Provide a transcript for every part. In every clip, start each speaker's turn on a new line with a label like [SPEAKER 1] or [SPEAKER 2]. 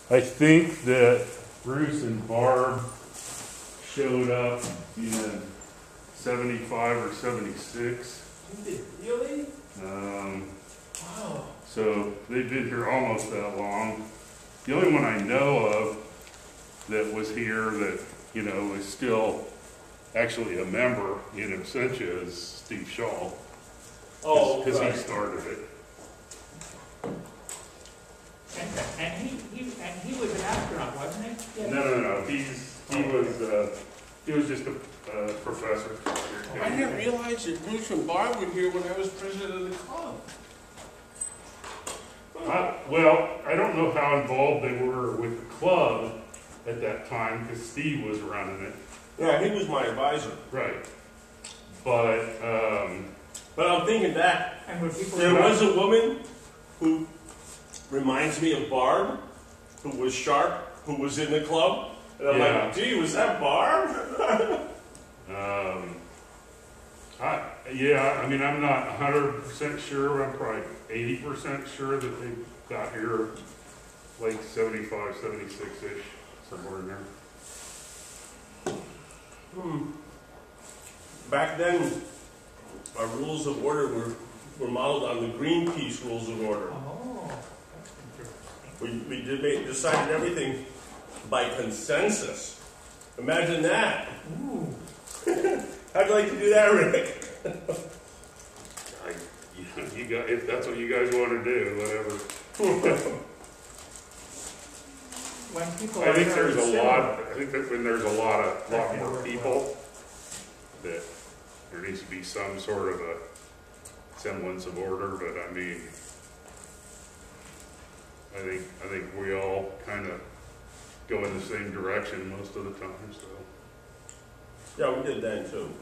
[SPEAKER 1] I think that Bruce and Barb showed up in 75 or 76.
[SPEAKER 2] Really?
[SPEAKER 1] Wow.
[SPEAKER 2] So
[SPEAKER 1] they've been here almost that long. The only one I know of that was here that, is still actually a member in absentia is Steve Shaw. Because he started it.
[SPEAKER 3] And he was an astronaut, wasn't he?
[SPEAKER 1] Yeah. No. He was just a professor.
[SPEAKER 2] I didn't realize that Bruce and Barb were here when I was president of the club.
[SPEAKER 1] Well, I don't know how involved they were with the club at that time because Steve was running it.
[SPEAKER 2] Yeah, he was my advisor.
[SPEAKER 1] Right. But
[SPEAKER 2] I'm thinking back, there was a woman who reminds me of Barb, who was sharp, who was in the club. And I'm like, gee, was that Barb?
[SPEAKER 1] I'm not 100% sure. I'm probably 80% sure that they got here like 75, 76-ish, somewhere in there.
[SPEAKER 2] Back then, our rules of order were modeled on the Greenpeace rules of order.
[SPEAKER 3] Oh,
[SPEAKER 2] We decided everything by consensus. Imagine that.
[SPEAKER 3] Ooh.
[SPEAKER 2] How'd you like to do that, Rick?
[SPEAKER 1] If that's what you guys want to do, whatever.
[SPEAKER 3] When people
[SPEAKER 1] I think there's a lot. I think that when there's a lot more people, that there needs to be some sort of a semblance of order. But I mean, I think we all kind of go in the same direction most of the time. So
[SPEAKER 2] Yeah, we did that too.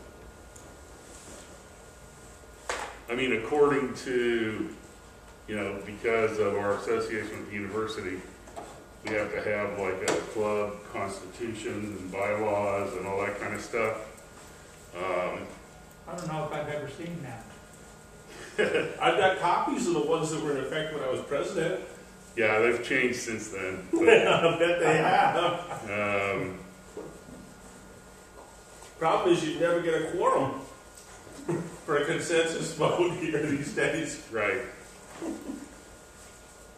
[SPEAKER 1] I mean, according to, because of our association with the university, we have to have like a club constitution and bylaws and all that kind of stuff.
[SPEAKER 3] I don't know if I've ever seen that.
[SPEAKER 2] I've got copies of the ones that were in effect when I was president.
[SPEAKER 1] Yeah, they've changed since then. But,
[SPEAKER 2] I bet they have. Problem is you'd never get a quorum for a consensus vote here these days.
[SPEAKER 1] Right.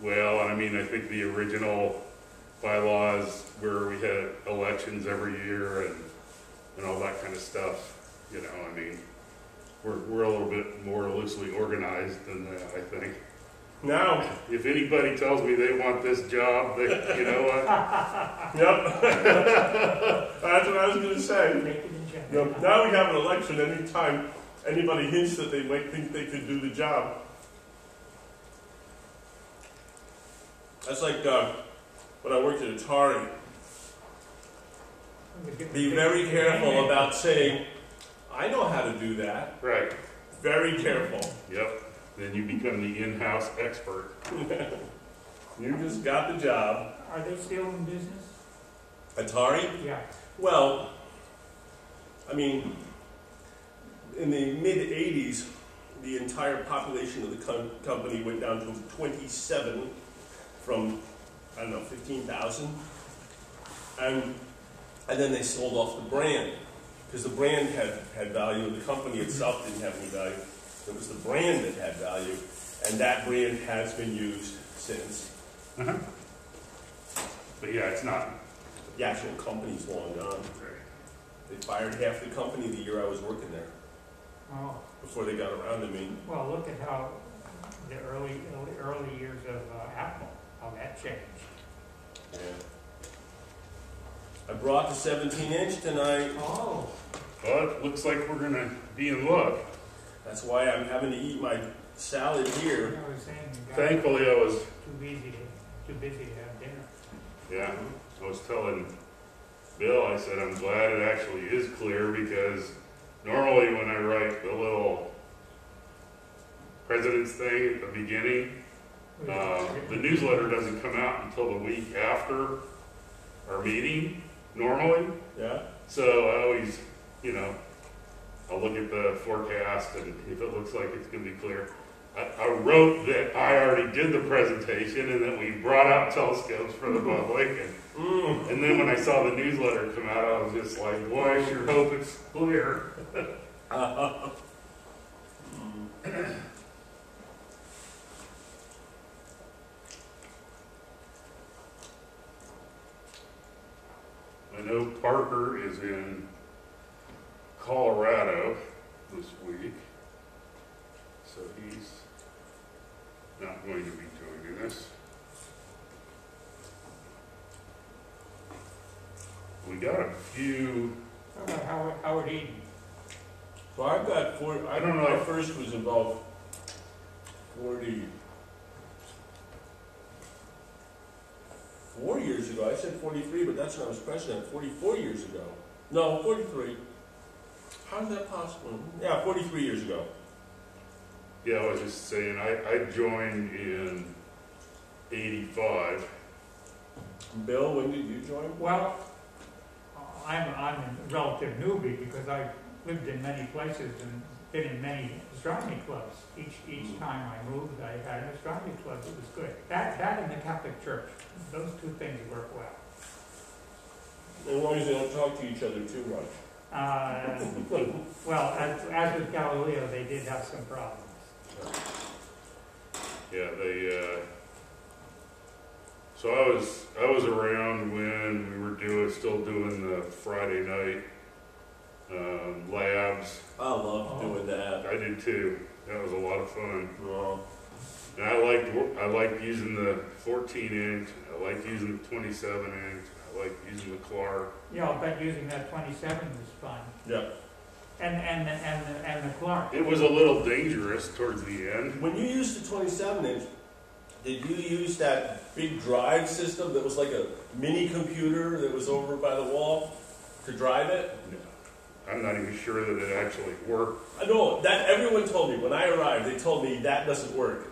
[SPEAKER 1] Well, I mean, I think the original bylaws where we had elections every year and all that kind of stuff, I mean, we're a little bit more loosely organized than that, I think.
[SPEAKER 2] Now,
[SPEAKER 1] if anybody tells me they want this job, you know what?
[SPEAKER 2] Yep. That's what I was going to say. Yep. Now we have an election anytime anybody hints that they might think they could do the job. That's like when I worked at Atari. Be very careful about saying, I know how to do that.
[SPEAKER 1] Right.
[SPEAKER 2] Very careful.
[SPEAKER 1] Yep. Then you become the in-house expert.
[SPEAKER 2] You just got the job.
[SPEAKER 3] Are they still in business?
[SPEAKER 2] Atari?
[SPEAKER 3] Yeah.
[SPEAKER 2] Well, I mean, in the mid-'80s, the entire population of the company went down to 27 from, 15,000. And then they sold off the brand, because the brand had value, the company itself didn't have any value. It was the brand that had value, and that brand has been used since.
[SPEAKER 1] Uh-huh. But yeah, it's not.
[SPEAKER 2] The actual company's long gone. They fired half the company the year I was working there.
[SPEAKER 3] Oh.
[SPEAKER 2] Before they got around to me.
[SPEAKER 3] Well, look at how the early years of Apple, how that changed.
[SPEAKER 2] Yeah. I brought the 17-inch tonight.
[SPEAKER 3] Oh.
[SPEAKER 1] Well, it looks like we're going to be in luck.
[SPEAKER 2] That's why I'm having to eat my salad here.
[SPEAKER 3] I was saying
[SPEAKER 1] Thankfully, I was
[SPEAKER 3] too busy to have dinner.
[SPEAKER 1] Yeah, I was telling Bill, I said, I'm glad it actually is clear because normally when I write the little president's thing at the beginning, the newsletter doesn't come out until the week after our meeting, normally.
[SPEAKER 2] Yeah.
[SPEAKER 1] So I always, I'll look at the forecast and if it looks like it's going to be clear. I wrote that I already did the presentation and that we brought out telescopes for the public. And then when I saw the newsletter come out, I was just like, boy, I sure hope it's clear. I know Parker is in Colorado this week, so he's not going to be joining us. We got a few.
[SPEAKER 3] How about Howard Eden?
[SPEAKER 2] So I've got four. I don't know. My first was about 44 years ago. I said 43, but that's when I was president. 44 years ago. No, 43. How is that possible? Yeah, 43 years ago.
[SPEAKER 1] Yeah, I was just saying, I joined in '85.
[SPEAKER 2] Bill, when did you join?
[SPEAKER 3] Well, I'm a relative newbie because I've lived in many places and been in many astronomy clubs. Each time I moved, I had an astronomy club. It was good. That and the Catholic Church. Those two things work well.
[SPEAKER 2] As long as they don't talk to each other too much.
[SPEAKER 3] Well, as with Galileo, they did have some problems.
[SPEAKER 1] Yeah, they. So I was around when we were still doing the Friday night labs.
[SPEAKER 2] I love doing that.
[SPEAKER 1] I did too. That was a lot of fun.
[SPEAKER 2] Oh.
[SPEAKER 1] And I liked using the 14-inch. I liked using the 27-inch. I liked using the Clark.
[SPEAKER 3] Yeah, I'll bet using that 27 was fun.
[SPEAKER 2] Yeah.
[SPEAKER 3] And the Clark.
[SPEAKER 1] It was a little dangerous towards the end.
[SPEAKER 2] When you used the 27-inch, did you use that big drive system that was like a mini computer that was over by the wall to drive it?
[SPEAKER 1] No. I'm not even sure that it actually worked.
[SPEAKER 2] I know, that everyone told me. When I arrived, they told me that doesn't work.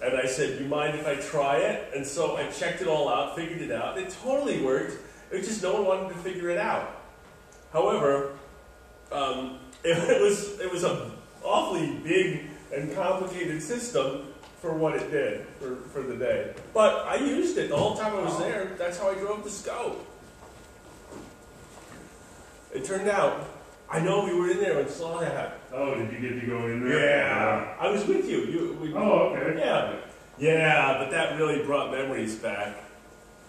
[SPEAKER 2] And I said, do you mind if I try it? And so I checked it all out, figured it out. It totally worked. It was just no one wanted to figure it out. However, it was an awfully big and complicated system for what it did for the day. But I used it the whole time I was there. That's how I drove the scope. It turned out, I know we were in there and saw that.
[SPEAKER 1] Oh, did you get to go in there?
[SPEAKER 2] Yeah, I was with you.
[SPEAKER 1] Oh, okay.
[SPEAKER 2] Yeah, but that really brought memories back.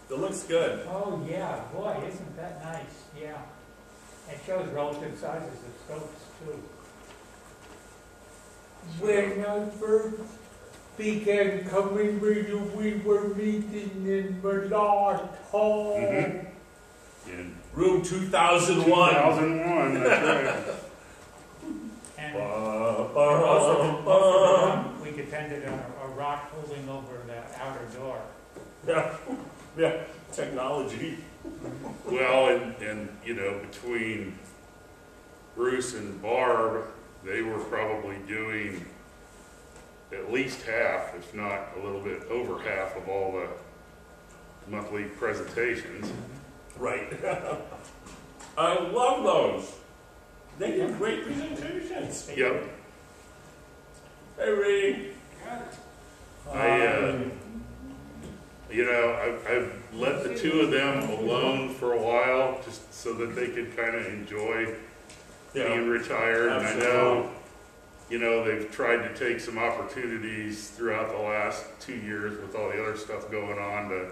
[SPEAKER 2] It looks good.
[SPEAKER 3] Oh yeah, boy, isn't that nice? Yeah. It shows relative sizes of scopes too.
[SPEAKER 4] When I first began coming with you, we were meeting in Millard Hall.
[SPEAKER 1] Mm-hmm. In
[SPEAKER 2] Room 2001.
[SPEAKER 1] 2001, that's right.
[SPEAKER 3] And also we detected a rock moving over the outer door.
[SPEAKER 2] Yeah, technology.
[SPEAKER 1] Well, and you know, between Bruce and Barb, they were probably doing at least half, if not a little bit over half, of all the monthly presentations.
[SPEAKER 2] Right. I love those. They did great presentations.
[SPEAKER 1] Yep.
[SPEAKER 2] Hey, Ray.
[SPEAKER 1] I've let the two of them alone for a while, just so that they could kind of enjoy being retired.
[SPEAKER 2] Absolutely.
[SPEAKER 1] And I know, they've tried to take some opportunities throughout the last 2 years with all the other stuff going on to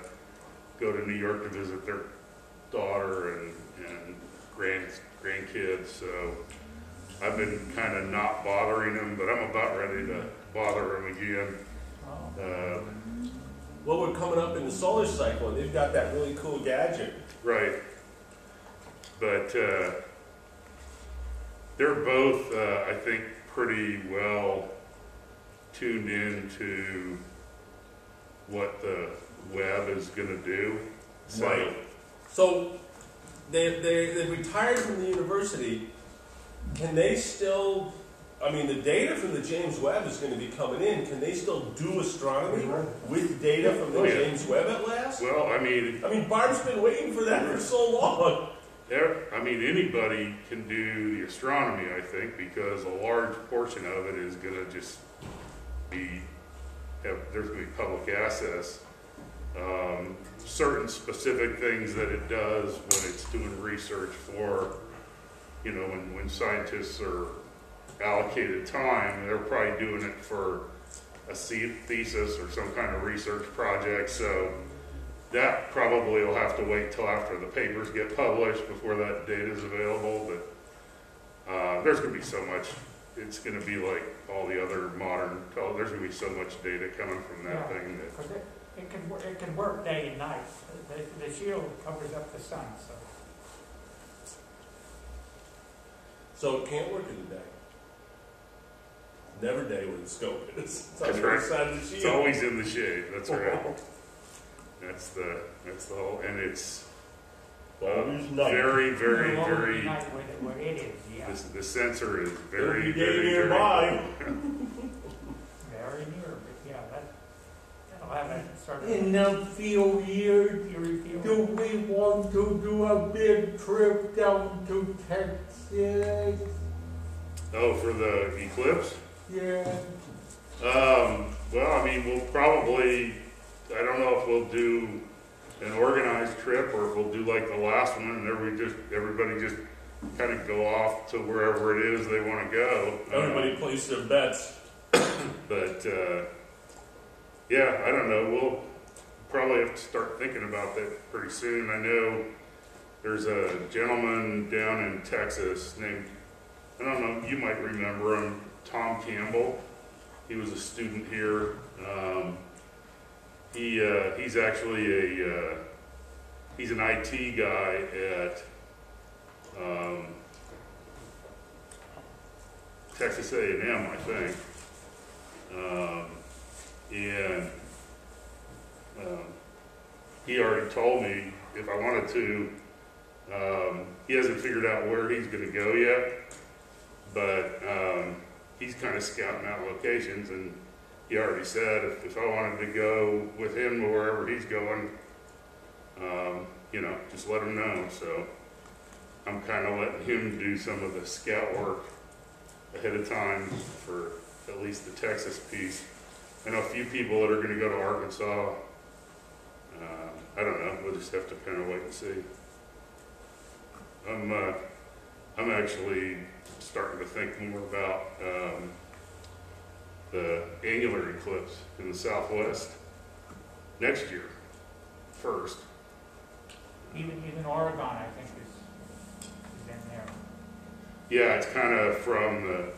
[SPEAKER 1] go to New York to visit their daughter and grandkids. So I've been kind of not bothering them, but I'm about ready to bother them again.
[SPEAKER 2] Well, we're coming up in the solar cycle, and they've got that really cool gadget.
[SPEAKER 1] Right. But they're both, I think, pretty well tuned into what the web is going to do. So,
[SPEAKER 2] Right. So they retired from the university. Can they still? I mean, the data from the James Webb is going to be coming in. Can they still do astronomy with data from the James Webb at last?
[SPEAKER 1] well, I mean,
[SPEAKER 2] Barb's been waiting for that for so long.
[SPEAKER 1] anybody can do the astronomy, I think, because a large portion of it is going to just there's going to be public access. Certain specific things that it does when it's doing research for, you know, when scientists are allocated time, they're probably doing it for a thesis or some kind of research project. So that probably will have to wait till after the papers get published before that data is available. But there's going to be so much. It's going to be like all the other modern. There's going to be so much data coming from that thing that.
[SPEAKER 3] It can work day and night. The shield covers up the sun,
[SPEAKER 2] So it can't work in the day. Never day where the scope is. It's on
[SPEAKER 1] That's
[SPEAKER 2] the other
[SPEAKER 1] right.
[SPEAKER 2] side of the shield.
[SPEAKER 1] It's always in the shade. That's right. That's the whole, and it's
[SPEAKER 2] Always night.
[SPEAKER 1] very, very,
[SPEAKER 3] It'll
[SPEAKER 1] very.
[SPEAKER 3] be night where it is, yeah.
[SPEAKER 1] The sensor is very,
[SPEAKER 2] It'll be day
[SPEAKER 1] very,
[SPEAKER 2] nearby.
[SPEAKER 1] very.
[SPEAKER 3] Very near, but yeah, that'll have a sort of.
[SPEAKER 4] In a few years, do we want to do a big trip down to Texas?
[SPEAKER 1] Oh, for the eclipse?
[SPEAKER 4] Yeah.
[SPEAKER 1] Well, I mean, we'll probably, I don't know if we'll do an organized trip or if we'll do like the last one and everybody just kind of go off to wherever it is they want to go.
[SPEAKER 2] Everybody place their bets.
[SPEAKER 1] But, yeah, I don't know. We'll probably have to start thinking about that pretty soon. I know there's a gentleman down in Texas named, I don't know, you might remember him, Tom Campbell. He was a student here. He's actually he's an IT guy at Texas A&M, I think. And he already told me if I wanted to, he hasn't figured out where he's going to go yet, but he's kind of scouting out locations, and he already said if I wanted to go with him wherever he's going, you know, just let him know. So I'm kind of letting him do some of the scout work ahead of time for at least the Texas piece. I know a few people that are going to go to Arkansas. I don't know. We'll just have to kind of wait and see. I'm actually starting to think more about the annular eclipse in the southwest next year, first.
[SPEAKER 3] Even Oregon, I think, is in there.
[SPEAKER 1] Yeah, it's kind of from the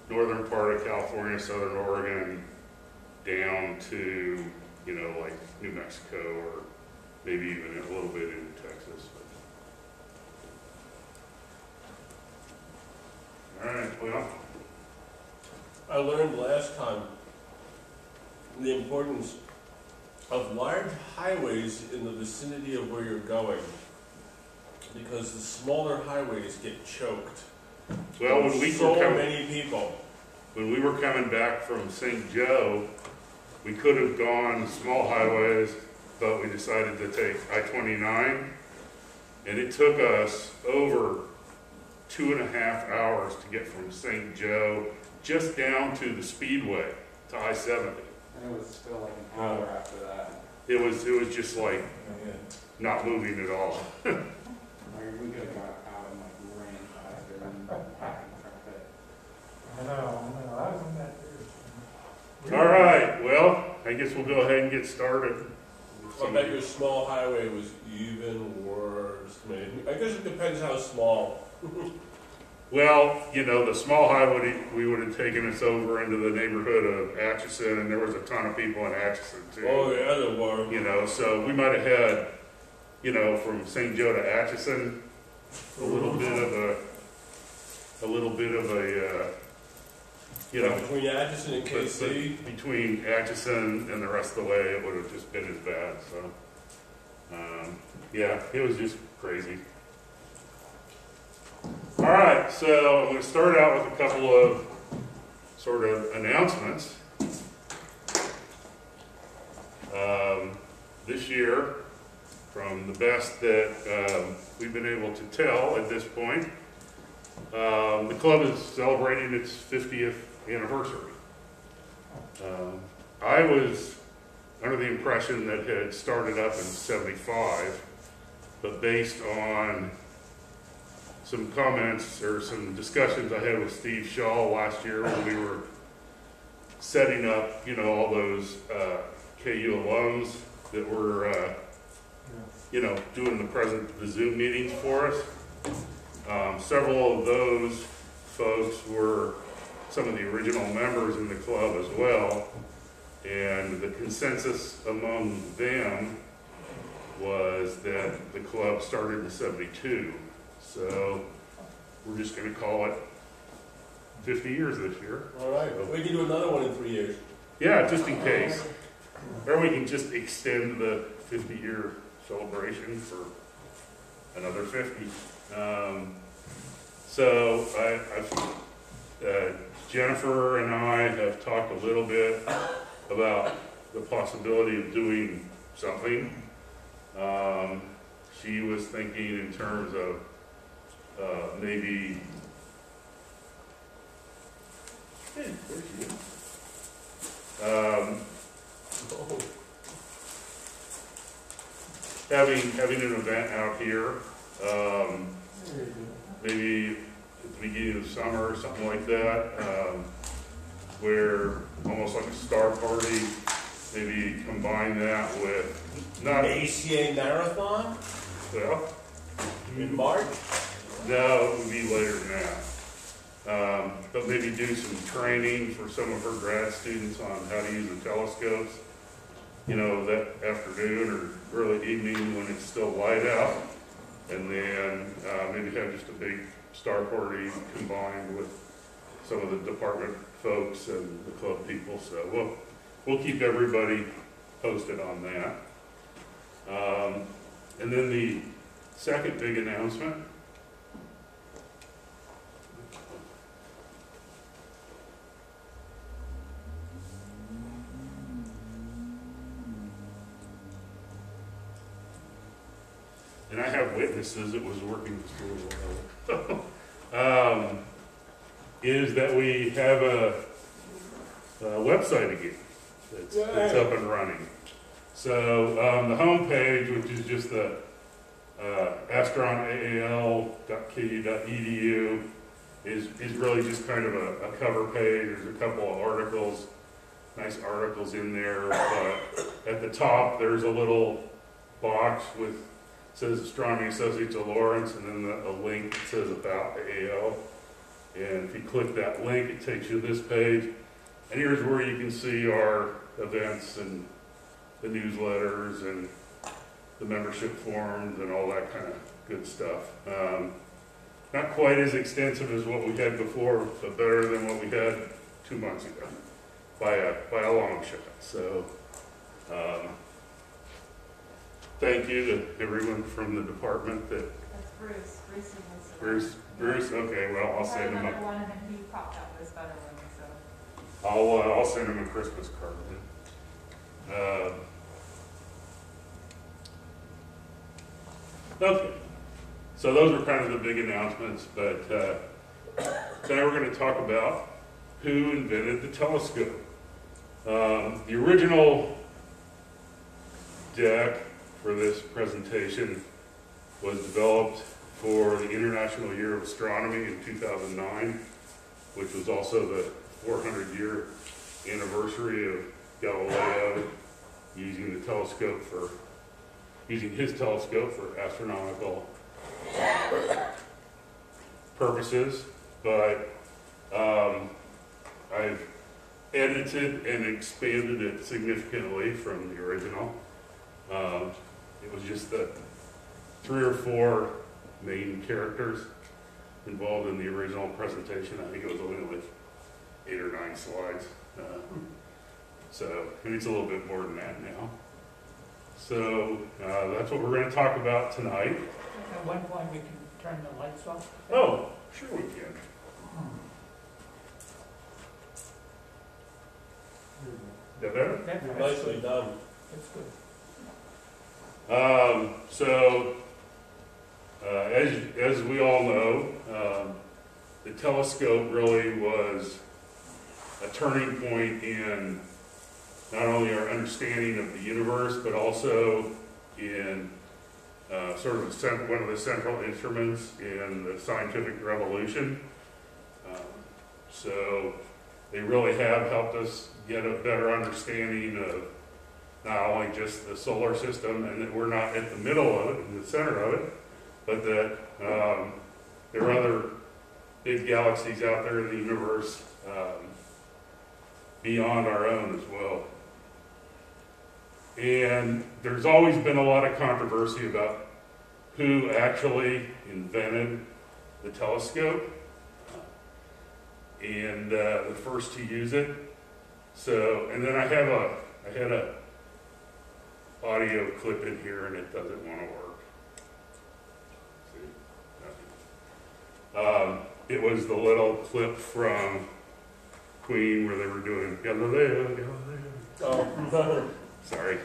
[SPEAKER 1] northern part of California, southern Oregon, down to, you know, like New Mexico or maybe even a little bit in Texas. All right, well.
[SPEAKER 2] I learned last time the importance of large highways in the vicinity of where you're going, because the smaller highways get choked.
[SPEAKER 1] Well,
[SPEAKER 2] Many people.
[SPEAKER 1] When we were coming back from St. Joe, we could have gone small highways, but we decided to take I-29, and it took us over 2.5 hours to get from St. Joe just down to the Speedway to I-70.
[SPEAKER 5] And it was still like an hour after that.
[SPEAKER 1] It was just like not moving at all.
[SPEAKER 5] Like we could have got out and like ran faster than packing traffic.
[SPEAKER 3] I know, I was in that too.
[SPEAKER 1] All right, well, I guess we'll go ahead and get started.
[SPEAKER 2] I bet your small highway was even worse. I guess it depends how small.
[SPEAKER 1] Well, you know, the small highway, we would have taken us over into the neighborhood of Atchison, and there was a ton of people in Atchison too.
[SPEAKER 2] Oh yeah, there were.
[SPEAKER 1] You know, so we might have had, you know, from St. Joe to Atchison, a little bit of a, you know,
[SPEAKER 2] Between Atchison and KC.
[SPEAKER 1] but between Atchison and the rest of the way, it would have just been as bad. So, yeah, it was just crazy. All right, so I'm going to start out with a couple of sort of announcements. This year, from the best that we've been able to tell at this point, the club is celebrating its 50th anniversary. I was under the impression that it had started up in '75, but based on some comments or some discussions I had with Steve Shaw last year when we were setting up, you know, all those KU alums that were, you know, doing the Zoom meetings for us. Several of those folks were some of the original members in the club as well, and the consensus among them was that the club started in '72. So we're just going to call it 50 years this year.
[SPEAKER 2] All right. We can do another one in 3 years.
[SPEAKER 1] Yeah, just in case. Or we can just extend the 50-year celebration for another 50. Jennifer and I have talked a little bit about the possibility of doing something. She was thinking in terms of maybe, hey, there she is. Having an event out here, maybe at the beginning of summer or something like that, where almost like a star party, maybe combine that with not
[SPEAKER 2] ACA marathon
[SPEAKER 1] well
[SPEAKER 2] in March.
[SPEAKER 1] No, it would be later than that. But maybe do some training for some of her grad students on how to use the telescopes, you know, that afternoon or early evening when it's still light out. And then maybe have just a big star party combined with some of the department folks and the club people. So we'll keep everybody posted on that. And then the second big announcement. And I have witnesses, it was working for a while. Is that we have a website again that's up and running. So the homepage, which is just the astronaal.ku.edu, is really just kind of a cover page. There's a couple of articles, nice articles in there. But at the top, there's a little box with says Astronomy Associates of Lawrence, and then a link that says about AAL. And if you click that link, it takes you to this page. And here's where you can see our events and the newsletters and the membership forms and all that kind of good stuff. Not quite as extensive as what we had before, but better than what we had 2 months ago by a long shot. So thank you to everyone from the department that.
[SPEAKER 6] That's Bruce.
[SPEAKER 1] Bruce. Okay. Well, I'll send him
[SPEAKER 6] one, and then he popped out this better one. So
[SPEAKER 1] I'll send him a Christmas card. Okay. So those were kind of the big announcements, but today we're going to talk about who invented the telescope. The original deck for this presentation was developed for the International Year of Astronomy in 2009, which was also the 400-year anniversary of Galileo using his telescope for astronomical purposes. But I've edited and expanded it significantly from the original. It was just the 3 or 4 main characters involved in the original presentation. I think it was only like 8 or 9 slides. And it's a little bit more than that now. So that's what we're going to talk about tonight.
[SPEAKER 3] At one point we can turn the lights off.
[SPEAKER 1] Oh, sure we can. Is that better?
[SPEAKER 3] That's
[SPEAKER 2] Nicely done.
[SPEAKER 3] That's good.
[SPEAKER 1] As we all know, the telescope really was a turning point in not only our understanding of the universe, but also in sort of one of the central instruments in the scientific revolution. So they really have helped us get a better understanding of not only just the solar system and that we're not at the middle of it, in the center of it, but that there are other big galaxies out there in the universe beyond our own as well. And there's always been a lot of controversy about who actually invented the telescope and the first to use it. So, and then I had a audio clip in here, and it doesn't want to work. See? Nothing. It was the little clip from Queen where they were doing Galileo, Galileo.
[SPEAKER 2] Oh.
[SPEAKER 1] Sorry.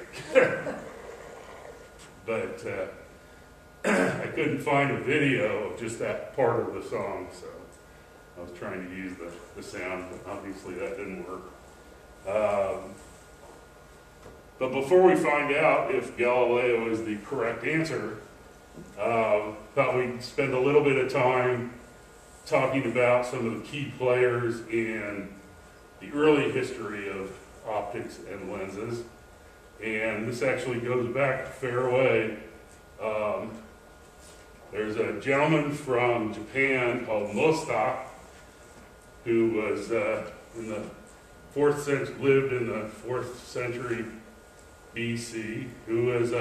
[SPEAKER 1] But I couldn't find a video of just that part of the song, so I was trying to use the sound, but obviously that didn't work. But before we find out if Galileo is the correct answer, thought we'd spend a little bit of time talking about some of the key players in the early history of optics and lenses. And this actually goes back a fair way. There's a gentleman from Japan called Mostak, who was in the lived in the 4th century BC, who was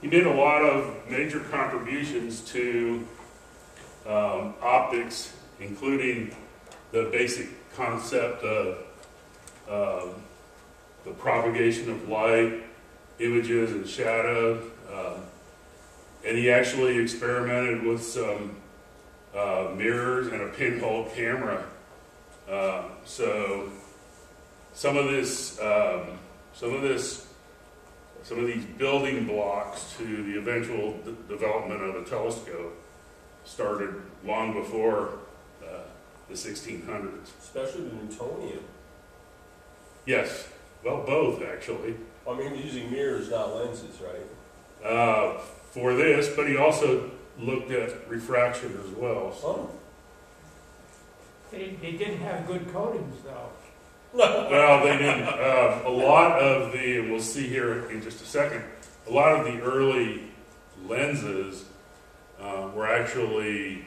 [SPEAKER 1] he made a lot of major contributions to optics, including the basic concept of the propagation of light, images and shadows, and he actually experimented with some mirrors and a pinhole camera. So some of these building blocks to the eventual development of a telescope started long before the 1600s.
[SPEAKER 2] Especially the Newtonian.
[SPEAKER 1] Yes, well, both actually.
[SPEAKER 2] I mean, he's using mirrors, not lenses, right?
[SPEAKER 1] For this, but he also looked at refraction as well. So.
[SPEAKER 2] Oh.
[SPEAKER 3] They didn't have good coatings, though.
[SPEAKER 1] Well, they didn't. A lot of and we'll see here in just a second, a lot of the early lenses were actually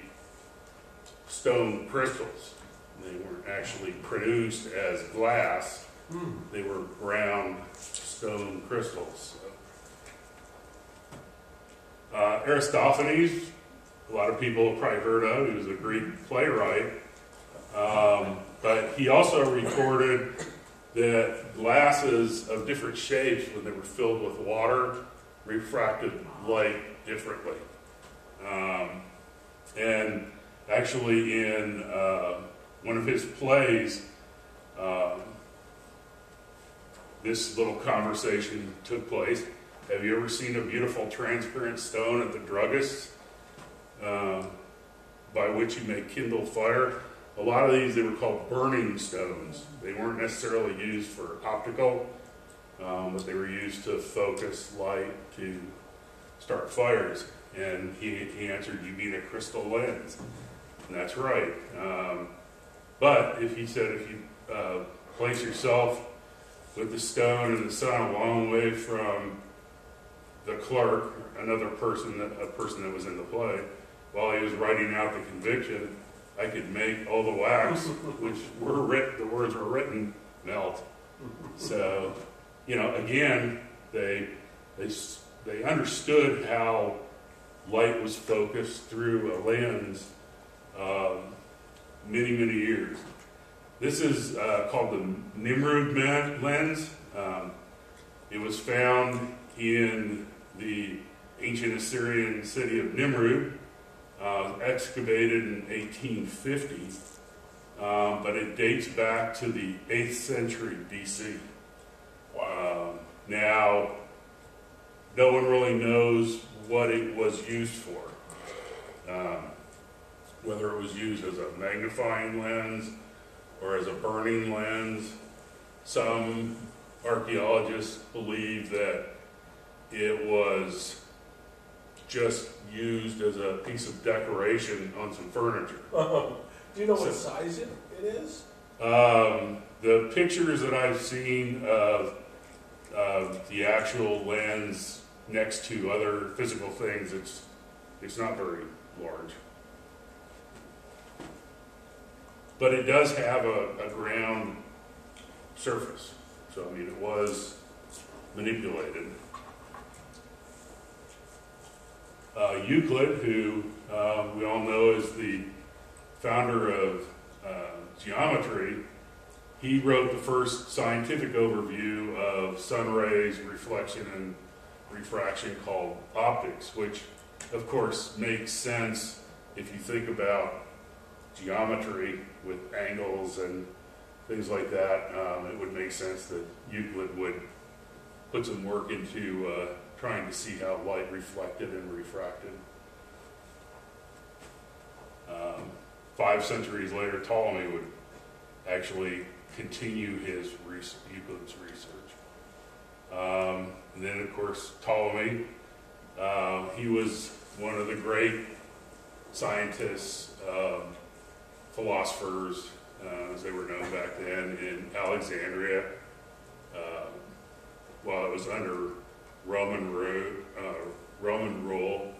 [SPEAKER 1] stone crystals. They weren't actually produced as glass. They were ground stone crystals. Aristophanes, a lot of people have probably heard of. He was a Greek playwright. But he also recorded that glasses of different shapes, when they were filled with water, refracted light differently. And actually in one of his plays, this little conversation took place. Have you ever seen a beautiful transparent stone at the druggist's, by which you may kindle fire? A lot of these, they were called burning stones. They weren't necessarily used for optical, but they were used to focus light to start fires. And he answered, you mean a crystal lens? And that's right. But if you place yourself with the stone and the sun a long way from the clerk, a person that was in the play, while he was writing out the conviction, I could make all the wax, which the words were written, melt. So, again, they understood how light was focused through a lens many, many years. This is called the Nimrud lens. It was found in the ancient Assyrian city of Nimrud, excavated in 1850, but it dates back to the 8th century BC. Now, no one really knows what it was used for. Whether it was used as a magnifying lens or as a burning lens. Some archaeologists believe that it was just used as a piece of decoration on some furniture.
[SPEAKER 2] Do you know what size it is?
[SPEAKER 1] The pictures that I've seen of the actual lens next to other physical things, it's not very large. But it does have a ground surface. So, I mean, it was manipulated. Euclid, who we all know is the founder of geometry, he wrote the first scientific overview of sun rays, reflection, and refraction called optics, which, of course, makes sense if you think about geometry with angles and things like that. It would make sense that Euclid would put some work into trying to see how light reflected and refracted. 5 centuries later, Ptolemy would actually continue his Euclid's research. And then, of course, Ptolemy, he was one of the great scientists, philosophers, as they were known back then, in Alexandria, while it was under Roman rule.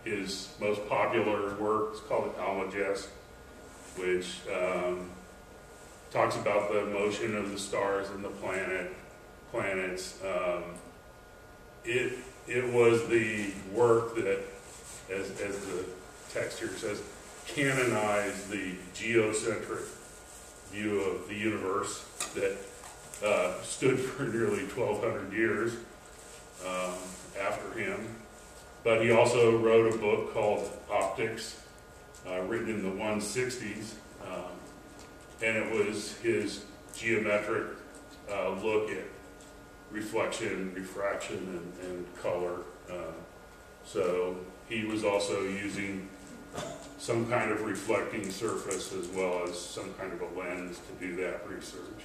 [SPEAKER 1] His most popular work is called the Almagest, which talks about the motion of the stars and the planets. It was the work that, as the text here says, canonized the geocentric view of the universe that stood for nearly 1,200 years after him. But he also wrote a book called Optics, written in the 160s, and it was his geometric look at reflection, refraction, and color. So he was also using some kind of reflecting surface as well as some kind of a lens to do that research.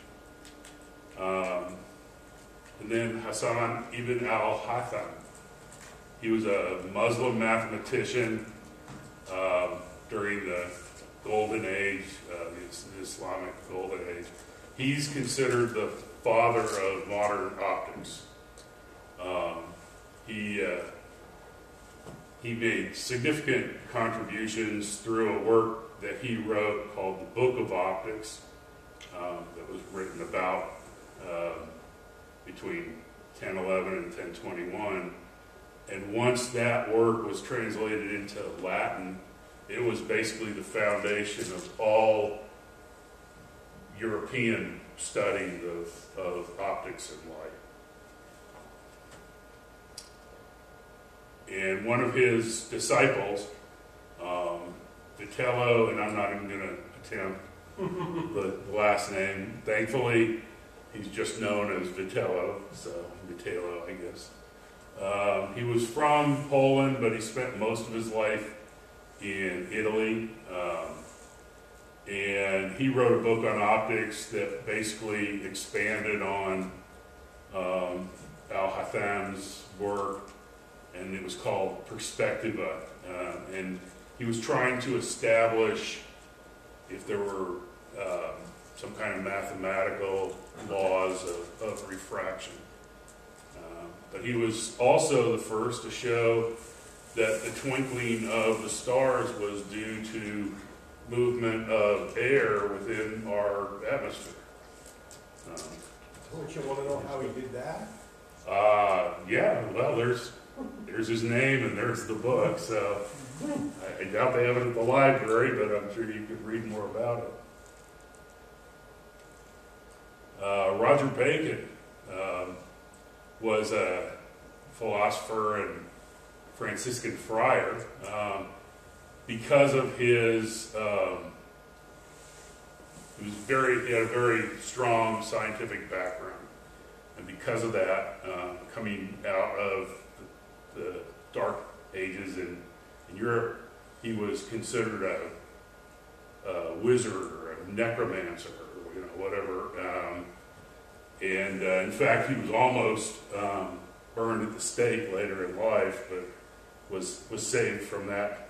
[SPEAKER 1] And then Hassan ibn al-Haytham. He was a Muslim mathematician during the Golden Age, the Islamic Golden Age. He's considered the father of modern optics. He made significant contributions through a work that he wrote called the Book of Optics, that was written about between 1011 and 1021. And once that work was translated into Latin, it was basically the foundation of all European study of optics and light. And one of his disciples, Vitello, and I'm not even going to attempt the last name. Thankfully, he's just known as Vitello, so Vitello, I guess. He was from Poland, but he spent most of his life in Italy. And he wrote a book on optics that basically expanded on Al-Haytham's work, and it was called Perspectiva. And he was trying to establish if there were some kind of mathematical laws of refraction. But he was also the first to show that the twinkling of the stars was due to movement of air within our atmosphere.
[SPEAKER 7] Don't you want to know how he did that?
[SPEAKER 1] Yeah, well, there's his name and there's the book, so I doubt they have it at the library, but I'm sure you could read more about it. Roger Bacon was a philosopher and Franciscan friar. Because of his, he had a very strong scientific background, and because of that, coming out of the Dark Ages in Europe, he was considered a wizard or necromancer, or, you know, whatever. And in fact, he was almost burned at the stake later in life, but was saved from that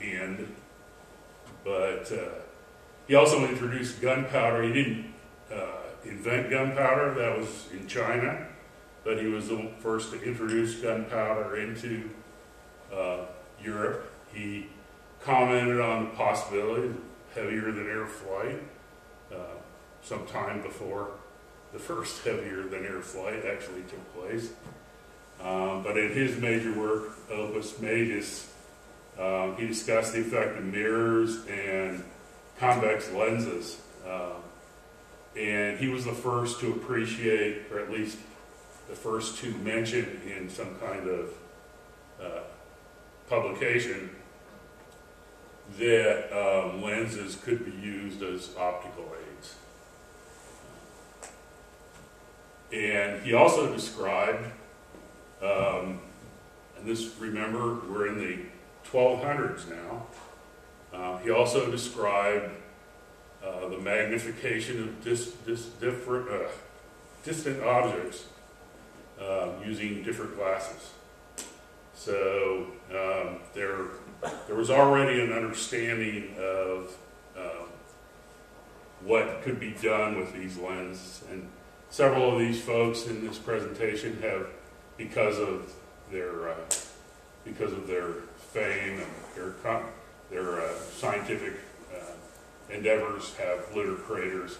[SPEAKER 1] end. But he also introduced gunpowder. He didn't invent gunpowder, that was in China, but he was the first to introduce gunpowder into Europe. He commented on the possibility of heavier than air flight sometime before the first heavier than air flight actually took place. But in his major work, Opus Majus, he discussed the effect of mirrors and convex lenses. And he was the first to appreciate, or at least the first to mention in some kind of publication, that lenses could be used as optical aids. And he also described, and this, remember, we're in the 1200s now, he also described the magnification of distant objects using different glasses. So there was already an understanding of what could be done with these lenses, and several of these folks in this presentation have, because of their fame and their scientific endeavors, have litter creators.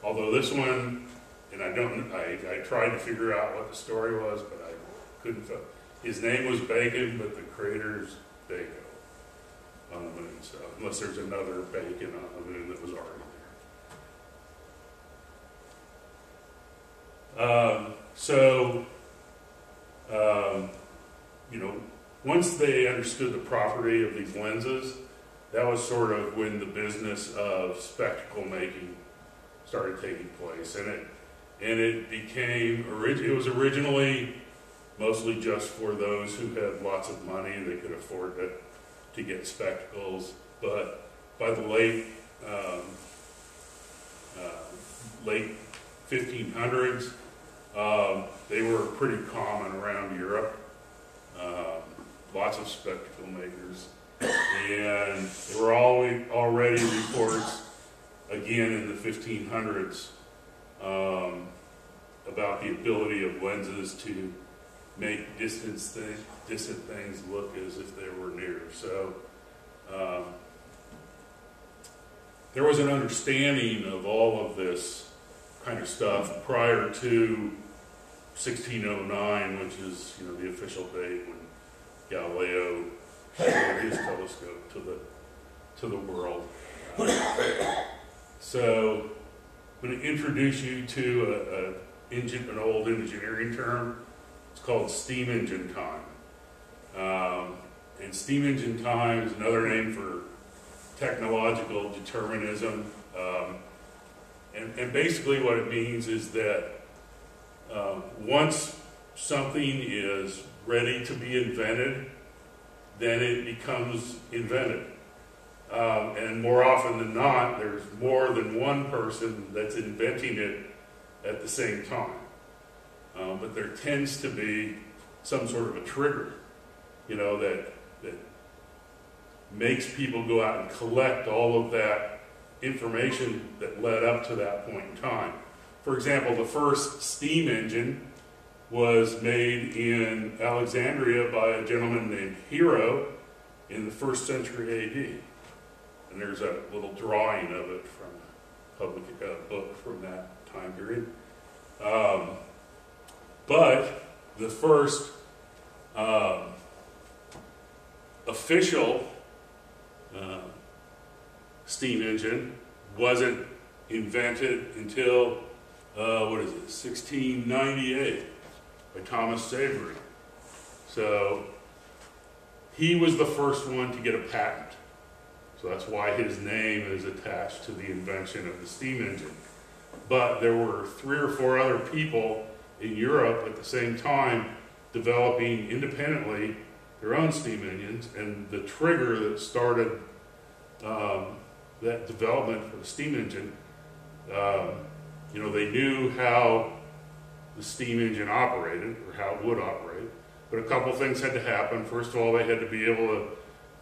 [SPEAKER 1] Although this one, and I tried to figure out what the story was, but I couldn't. His name was Bacon, but the creator's Dago on the moon. So unless there's another Bacon on the moon that was already there. You know, once they understood the property of these lenses, that was sort of when the business of spectacle making started taking place, and it became it was originally mostly just for those who had lots of money. They could afford to get spectacles, but by the late 1500s, they were pretty common around Europe. Lots of spectacle makers. And there were already reports, again in the 1500s, about the ability of lenses to make distant things look as if they were near. So there was an understanding of all of this kind of stuff prior to 1609, which is, you know, the official date when Galileo showed his telescope to the world. So I'm going to introduce you to an old engineering term. It's called steam engine time. And steam engine time is another name for technological determinism. And basically what it means is that once something is ready to be invented, then it becomes invented. And more often than not, there's more than one person that's inventing it at the same time. But there tends to be some sort of a trigger, you know, that makes people go out and collect all of that information that led up to that point in time. For example, the first steam engine was made in Alexandria by a gentleman named Hero in the 1st century AD. And there's a little drawing of it from a public book from that time period. But the first official steam engine wasn't invented until, 1698 by Thomas Savery. So he was the first one to get a patent. So that's why his name is attached to the invention of the steam engine. But there were 3 or 4 other people in Europe at the same time developing independently their own steam engines, and the trigger that started that development for the steam engine, you know, they knew how the steam engine operated, or how it would operate, but a couple things had to happen. First of all, they had to be able to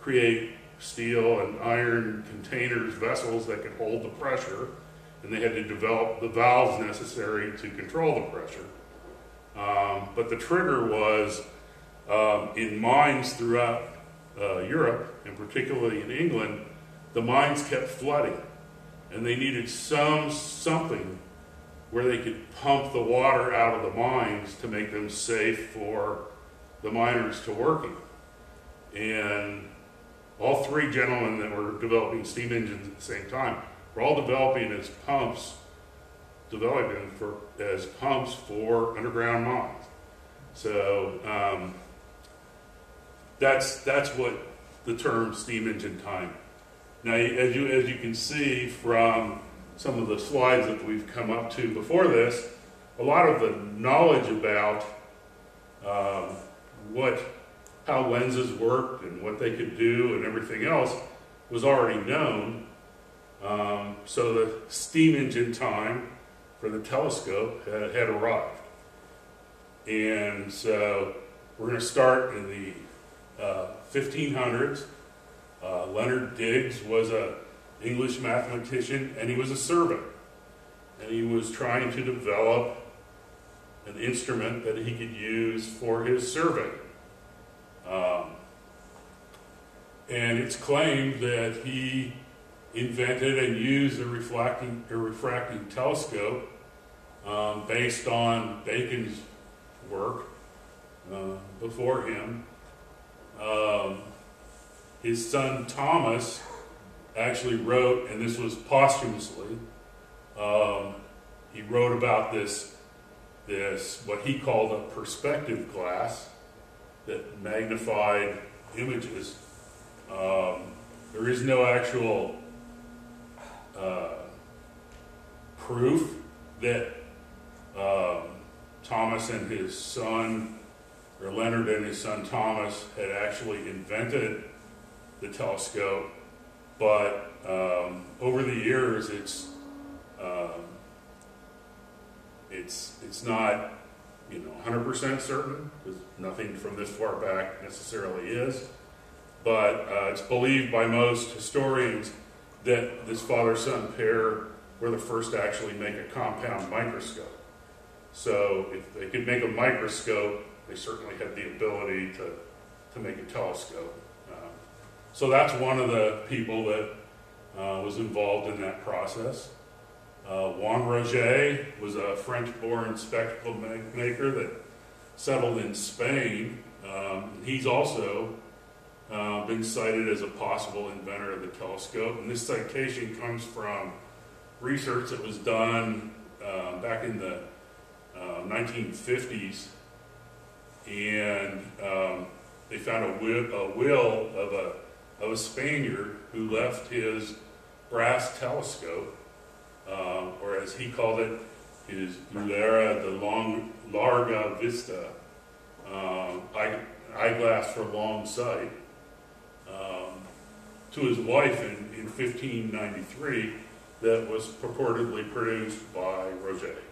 [SPEAKER 1] create steel and iron containers, vessels that could hold the pressure, and they had to develop the valves necessary to control the pressure. But the trigger was in mines throughout Europe, and particularly in England, the mines kept flooding, and they needed something where they could pump the water out of the mines to make them safe for the miners to work in. And all three gentlemen that were developing steam engines at the same time were all developing as pumps for underground mines. So that's what the term steam engine time. Now, as you can see from some of the slides that we've come up to before this, a lot of the knowledge about how lenses worked and what they could do and everything else was already known. So the steam engine time for the telescope had arrived. And so we're going to start in the 1500s. Leonard Digges was an English mathematician, and he was a surveyor. And he was trying to develop an instrument that he could use for his survey. And it's claimed that he invented and used a refracting telescope based on Bacon's work before him. His son Thomas actually wrote, and this was posthumously, he wrote about this what he called a perspective glass that magnified images. There is no actual proof that Thomas and his son, or Leonard and his son Thomas, had actually invented the telescope, but over the years it's not 100% certain, because nothing from this far back necessarily is, but it's believed by most historians that this father-son pair were the first to actually make a compound microscope. So if they could make a microscope, they certainly had the ability to make a telescope. So that's one of the people that was involved in that process. Juan Roget was a French-born spectacle maker that settled in Spain. He's also been cited as a possible inventor of the telescope. And this citation comes from research that was done back in the 1950s. And they found a will of a Spaniard who left his brass telescope, or as he called it, his Mulera de Larga Vista, eyeglass for long sight, to his wife in 1593 that was purportedly produced by Roget.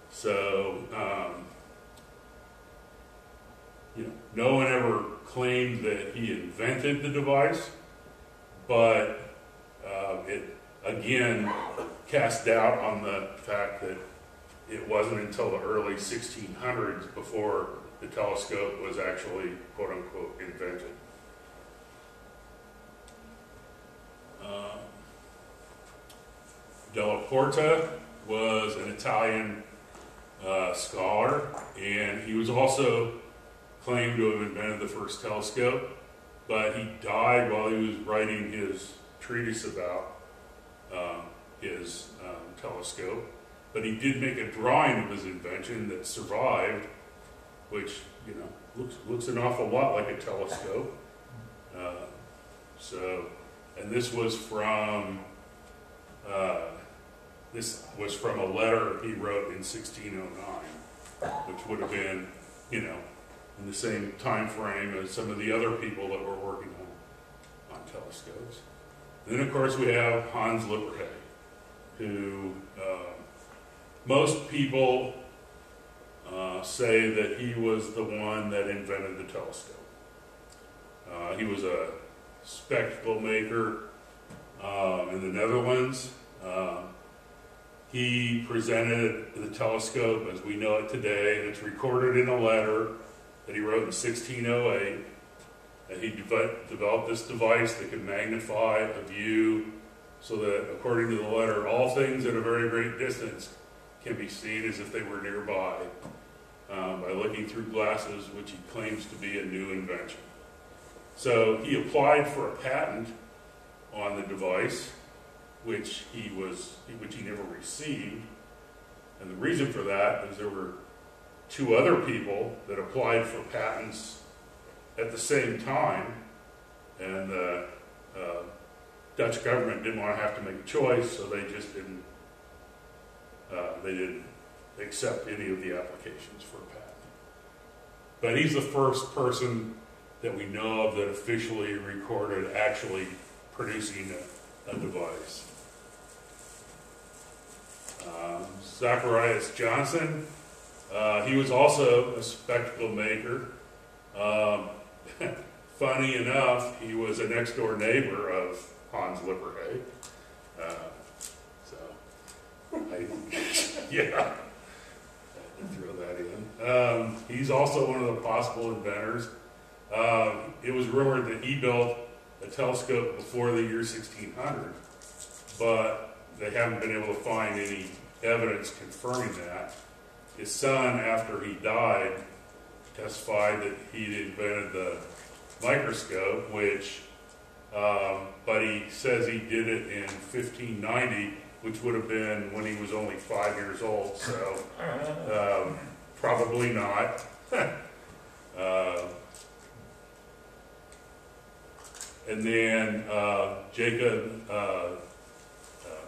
[SPEAKER 1] So, no one ever claimed that he invented the device, but it again cast doubt on the fact that it wasn't until the early 1600s before the telescope was actually quote-unquote invented. Della Porta was an Italian scholar, and he was also claimed to have invented the first telescope, but he died while he was writing his treatise about his telescope. But he did make a drawing of his invention that survived, which looks an awful lot like a telescope. And this was from a letter he wrote in 1609, which would have been, in the same time frame as some of the other people that were working on telescopes. Then, of course, we have Hans Lippershey, who most people say that he was the one that invented the telescope. He was a spectacle maker in the Netherlands. He presented the telescope as we know it today, and it's recorded in a letter that he wrote in 1608. And he developed this device that could magnify a view so that, according to the letter, all things at a very great distance can be seen as if they were nearby by looking through glasses, which he claims to be a new invention. So he applied for a patent on the device, which he never received. And the reason for that is there were two other people that applied for patents at the same time, and the Dutch government didn't want to have to make a choice, so they just didn't accept any of the applications for a patent. But he's the first person that we know of that officially recorded actually producing a device. Zacharias Johnson, he was also a spectacle maker. Funny enough, he was a next door neighbor of Hans Lippershey. Yeah, I had to throw that in. He's also one of the possible inventors. It was rumored that he built a telescope before the year 1600, but they haven't been able to find any evidence confirming that. His son, after he died, testified that he'd invented the microscope, but he says he did it in 1590, which would have been when he was only 5 years old, so probably not. And then Jacob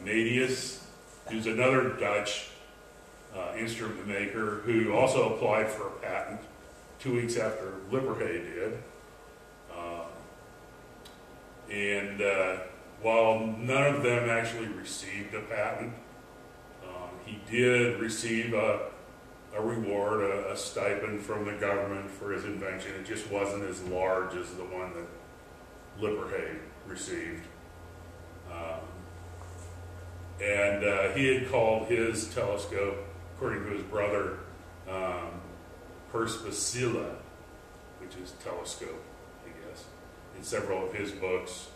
[SPEAKER 1] Madius, who's another Dutch instrument maker who also applied for a patent 2 weeks after Lippershey did. While none of them actually received a patent, he did receive a reward, a stipend from the government for his invention. It just wasn't as large as the one that Lippershey received. He had called his telescope, according to his brother, Perspicilla, which is telescope, I guess, in several of his books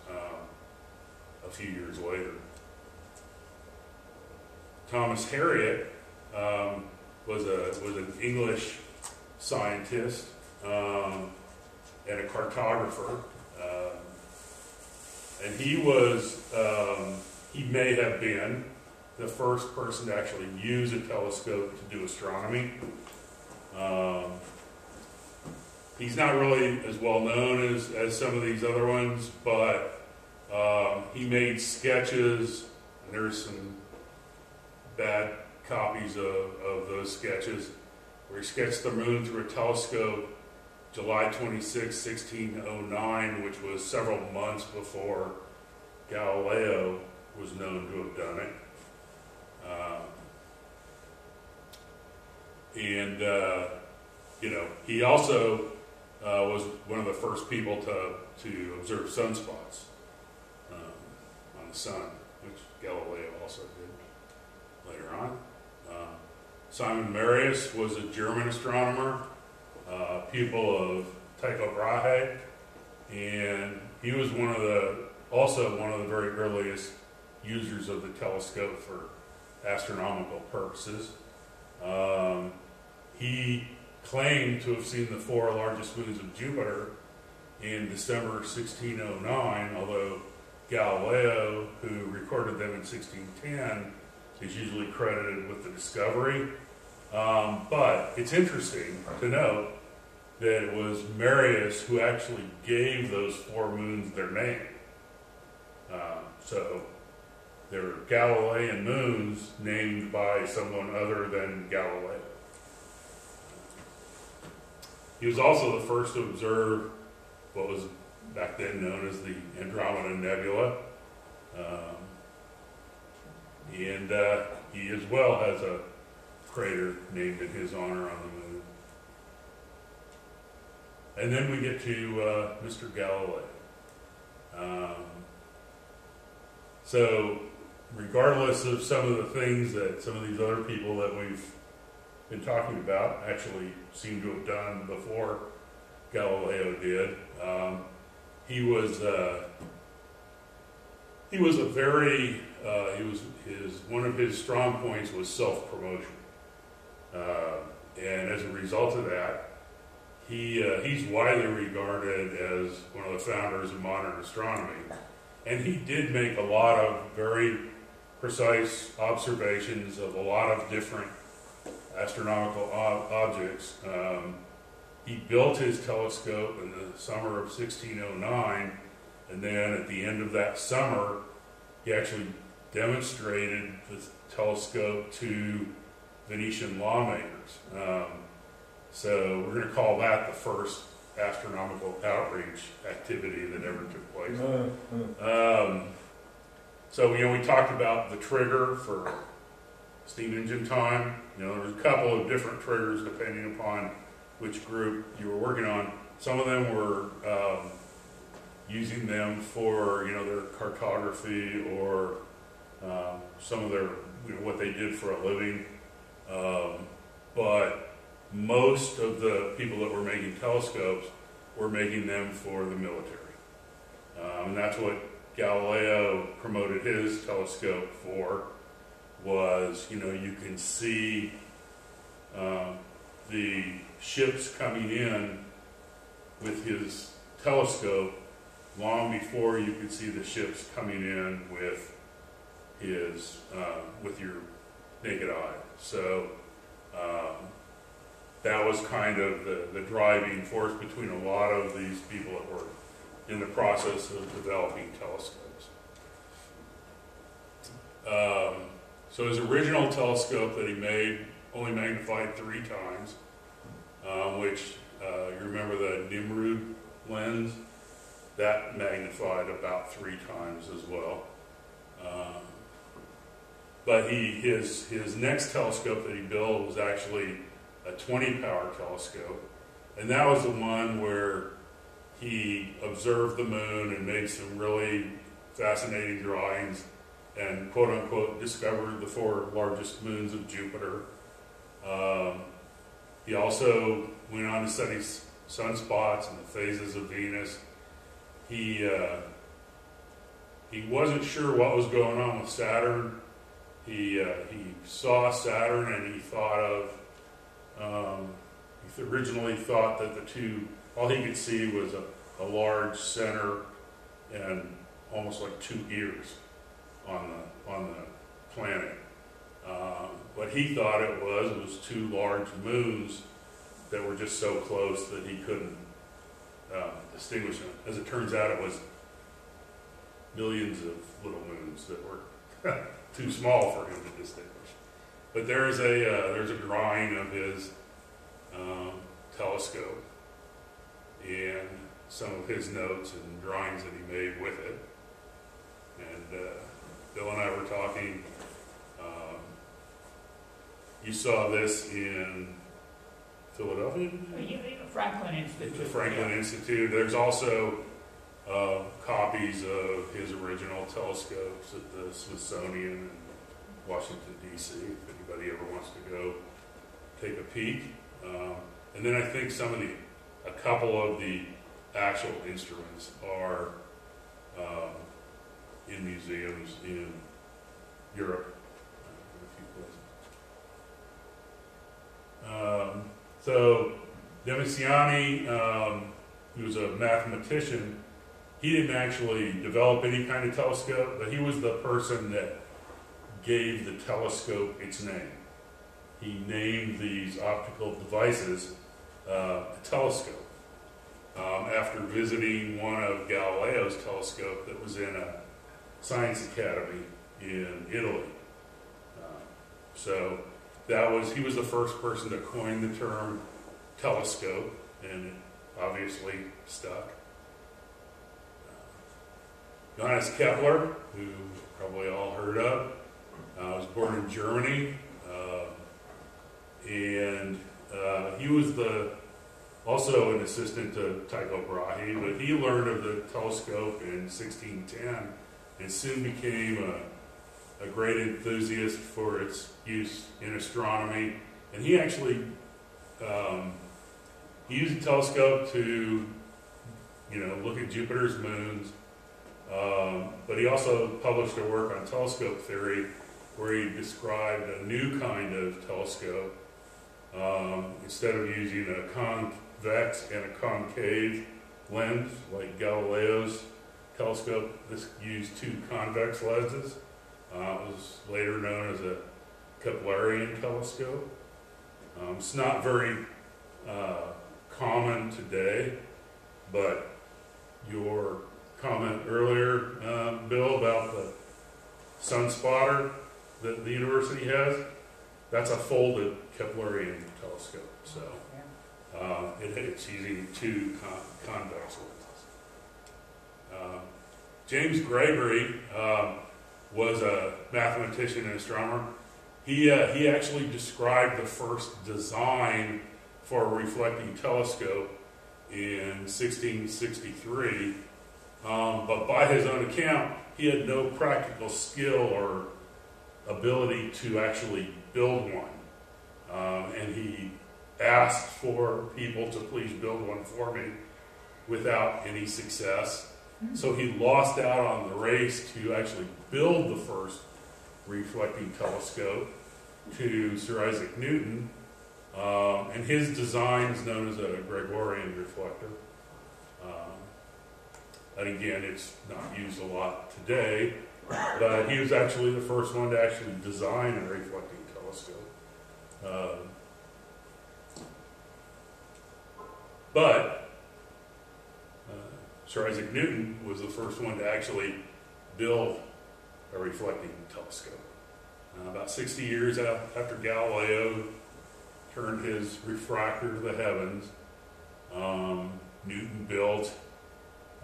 [SPEAKER 1] a few years later. Thomas Harriot was an English scientist and a cartographer, and he may have been the first person to actually use a telescope to do astronomy. He's not really as well known as some of these other ones, but he made sketches, and there's some bad copies of those sketches, where he sketched the moon through a telescope July 26, 1609, which was several months before Galileo was known to have done it. He also was one of the first people to observe sunspots on the sun, which Galileo also did later on. Simon Marius was a German astronomer, pupil of Tycho Brahe, and he was also one of the very earliest users of the telescope for astronomical purposes. He claimed to have seen the 4 largest moons of Jupiter in December 1609, although Galileo, who recorded them in 1610, is usually credited with the discovery. But it's interesting to note that it was Marius who actually gave those 4 moons their name. So they're Galilean moons named by someone other than Galileo. He was also the first to observe what was back then known as the Andromeda Nebula, And he as well has a crater named in his honor on the moon. And then we get to Mr. Galileo. So, regardless of some of the things that some of these other people that we've been talking about actually seem to have done before Galileo did, he was a very one of his strong points was self-promotion, and as a result of that, he's widely regarded as one of the founders of modern astronomy, and he did make a lot of very precise observations of a lot of different astronomical objects. He built his telescope in the summer of 1609, and then at the end of that summer, he actually demonstrated the telescope to Venetian lawmakers. So we're going to call that the first astronomical outreach activity that ever took place. So, we talked about the trigger for steam engine time. There was a couple of different triggers depending upon which group you were working on. Some of them were using them for, their cartography or some of their, what they did for a living. But most of the people that were making telescopes were making them for the military. And that's what Galileo promoted his telescope for, was, you can see the ships coming in with his telescope long before you could see the ships coming in with his with your naked eye. So that was kind of the driving force between a lot of these people that were in the process of developing telescopes. So his original telescope that he made only magnified 3 times, which you remember the Nimrud lens? That magnified about 3 times as well. But his next telescope that he built was actually a 20-power telescope, and that was the one where he observed the moon and made some really fascinating drawings and quote-unquote discovered the 4 largest moons of Jupiter. He also went on to study sunspots and the phases of Venus. He wasn't sure what was going on with Saturn. He saw Saturn and he thought of, he originally thought that the two, all he could see was a large center and almost like 2 ears on the planet. What he thought it was 2 large moons that were just so close that he couldn't distinguish them. As it turns out, it was millions of little moons that were too small for him to distinguish. But there's a drawing of his telescope and some of his notes and drawings that he made with it. And Bill and I were talking. You saw this in Philadelphia?
[SPEAKER 3] Franklin Institute.
[SPEAKER 1] The Franklin Institute. There's also copies of his original telescopes at the Smithsonian in Washington, D.C., if anybody ever wants to go take a peek. And then I think a couple of the actual instruments are in museums in Europe. So Demisiani, who was a mathematician, he didn't actually develop any kind of telescope, but he was the person that gave the telescope its name. He named these optical devices a telescope after visiting one of Galileo's telescope that was in a science academy in Italy. So he was the first person to coin the term telescope, and it obviously stuck. Johannes Kepler, who probably all heard of, was born in Germany, and he was also an assistant to Tycho Brahe, but he learned of the telescope in 1610 and soon became a great enthusiast for its use in astronomy. And he actually he used a telescope to, look at Jupiter's moons, but he also published a work on telescope theory where he described a new kind of telescope. Instead of using a convex and a concave lens like Galileo's telescope, this used two convex lenses. It was later known as a Keplerian telescope. It's not very common today, but your comment earlier, Bill, about the sun spotter that the university has, that's a folded Keplerian telescope. So it's using two convex lenses. James Gregory was a mathematician and astronomer. He actually described the first design for a reflecting telescope in 1663, but by his own account, he had no practical skill or ability to actually build one. And he asked for people to please build one for me without any success. So he lost out on the race to actually build the first reflecting telescope to Sir Isaac Newton. And his design is known as a Gregorian reflector. And again, it's not used a lot today, but he was actually the first one to actually design a reflecting telescope. But Sir Isaac Newton was the first one to actually build a reflecting telescope. About 60 years after Galileo turned his refractor to the heavens, Newton built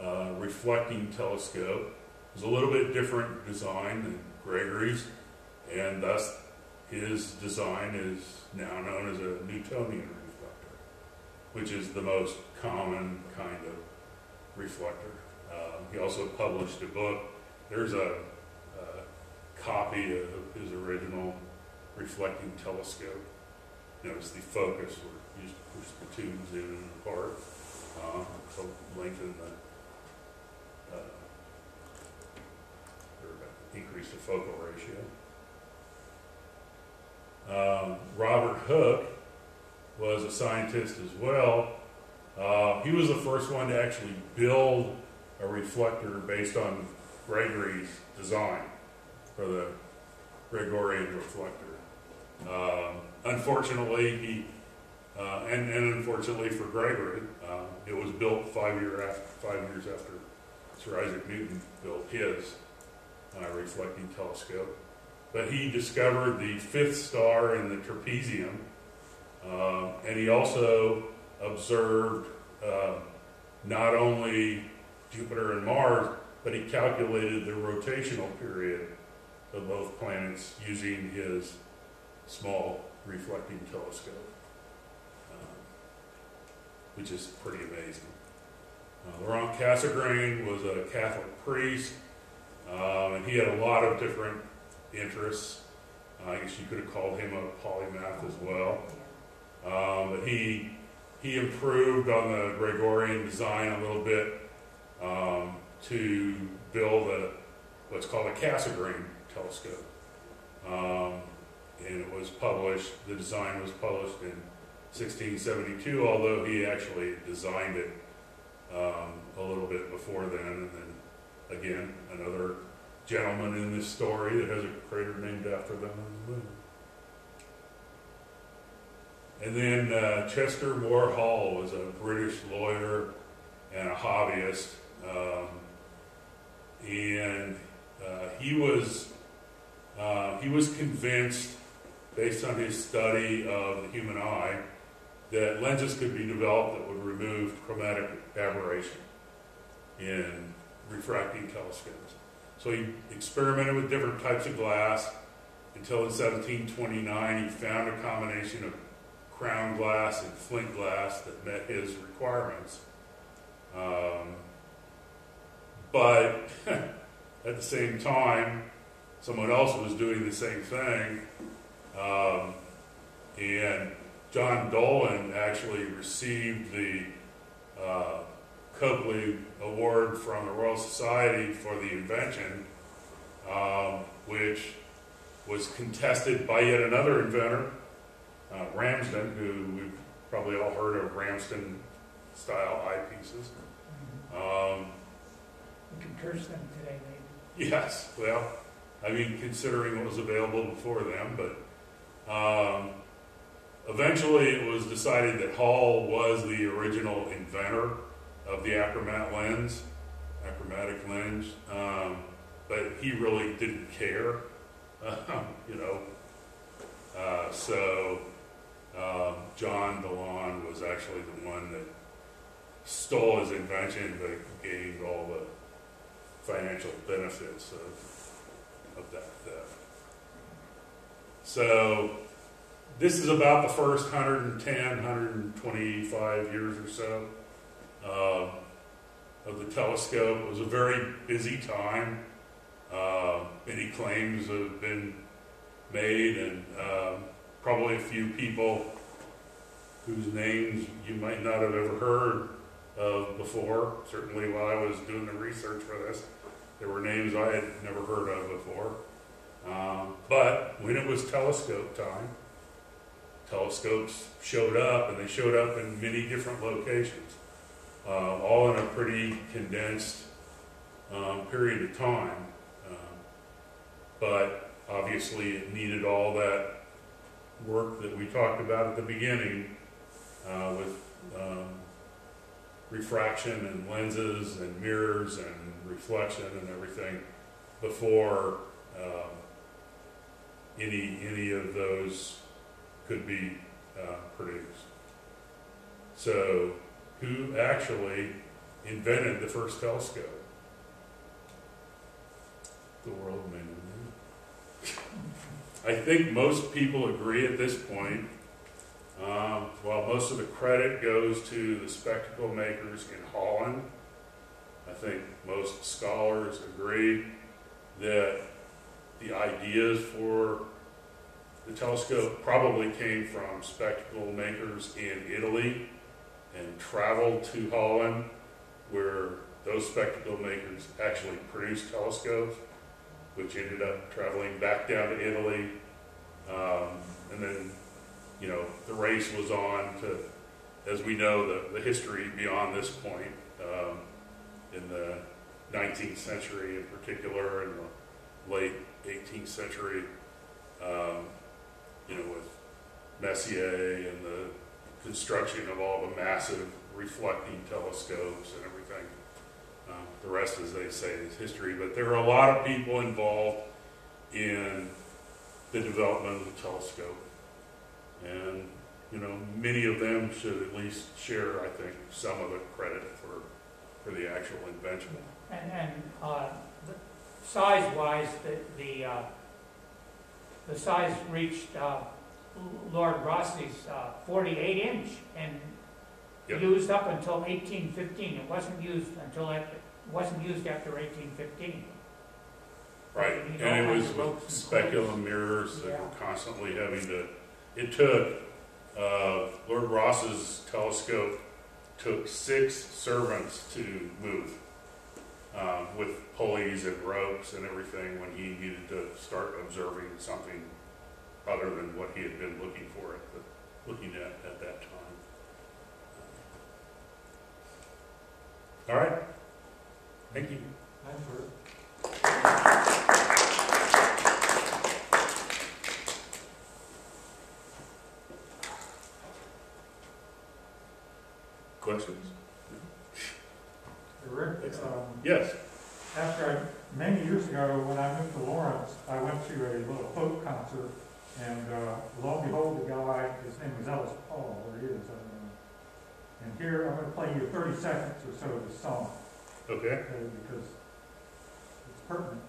[SPEAKER 1] a reflecting telescope. It was a little bit different design than Gregory's, and thus his design is now known as a Newtonian reflector, which is the most common kind of reflector. He also published a book. There's a copy of his original reflecting telescope. Notice the focus where you just push the tubes in and apart to lengthen increase the focal ratio. Robert Hooke was a scientist as well. He was the first one to actually build a reflector based on Gregory's design for the Gregorian reflector. Unfortunately, and unfortunately for Gregory, it was built 5 years after Sir Isaac Newton built his reflecting telescope. But he discovered the fifth star in the trapezium, and he also observed not only Jupiter and Mars, but he calculated the rotational period of both planets using his small reflecting telescope, which is pretty amazing. Laurent Cassegrain was a Catholic priest, and he had a lot of different interests. I guess you could have called him a polymath as well. But he improved on the Gregorian design a little bit to build what's called a Cassegrain telescope. And it was published, the design was published in 1672, although he actually designed it a little bit before then. And then, again, another gentleman in this story that has a crater named after them on the moon. And then Chester Moore Hall was a British lawyer and a hobbyist. And he was convinced, based on his study of the human eye, that lenses could be developed that would remove chromatic aberration in refracting telescopes. So he experimented with different types of glass until in 1729 he found a combination of crown glass and flint glass that met his requirements. But at the same time, someone else was doing the same thing, and John Dolan actually received the Copley Award from the Royal Society for the invention, which was contested by yet another inventor, Ramsden, who we've probably all heard of, Ramsden-style eyepieces.
[SPEAKER 3] We can curse them today, maybe.
[SPEAKER 1] Yes, well, I mean, considering what was available before them, but eventually it was decided that Hall was the original inventor of the achromatic lens, but he really didn't care, you know. So John Dolan was actually the one that stole his invention but gained all the financial benefits of that theft. So this is about the first 110, 125 years or so of the telescope. It was a very busy time. Many claims have been made, and probably a few people whose names you might not have ever heard of before. Certainly while I was doing the research for this, there were names I had never heard of before. But when it was telescope time, telescopes showed up, and they showed up in many different locations, all in a pretty condensed period of time. But obviously it needed all that work that we talked about at the beginning with refraction and lenses and mirrors and reflection and everything before any of those could be produced. So who actually invented the first telescope? The world may know. I think most people agree at this point. While most of the credit goes to the spectacle makers in Holland, I think most scholars agree that the ideas for the telescope probably came from spectacle makers in Italy and traveled to Holland, where those spectacle makers actually produced telescopes, which ended up traveling back down to Italy. And then, you know, the race was on to, as we know, the history beyond this point, in the 19th century in particular, and the late 18th century, you know, with Messier and the construction of all the massive reflecting telescopes and everything. The rest, as they say, is history. But there are a lot of people involved in the development of the telescope. And, you know, many of them should at least share, I think, some of the credit for the actual invention.
[SPEAKER 3] And size-wise, the size reached Lord Ross's 48-inch and
[SPEAKER 1] Yep.
[SPEAKER 3] used up until 1815. It wasn't used until after 1815.
[SPEAKER 1] Right,
[SPEAKER 3] You need
[SPEAKER 1] and
[SPEAKER 3] all
[SPEAKER 1] it was
[SPEAKER 3] kinds of ropes
[SPEAKER 1] with
[SPEAKER 3] and
[SPEAKER 1] speculum mirrors that
[SPEAKER 3] Yeah.
[SPEAKER 1] were constantly having to. It took Lord Ross's telescope took 6 servants to move with pulleys and ropes and everything when he needed to start observing something other than what he had been looking at that time. All right, thank you. Questions?
[SPEAKER 8] Rick,
[SPEAKER 1] Yes.
[SPEAKER 8] many years ago, when I moved to Lawrence, I went to a little folk concert, and lo and behold, the guy, his name was Ellis Paul, where he is, I don't know. And here, I'm going to play you 30 seconds or so of the song.
[SPEAKER 1] Okay.
[SPEAKER 8] okay, because it's pertinent.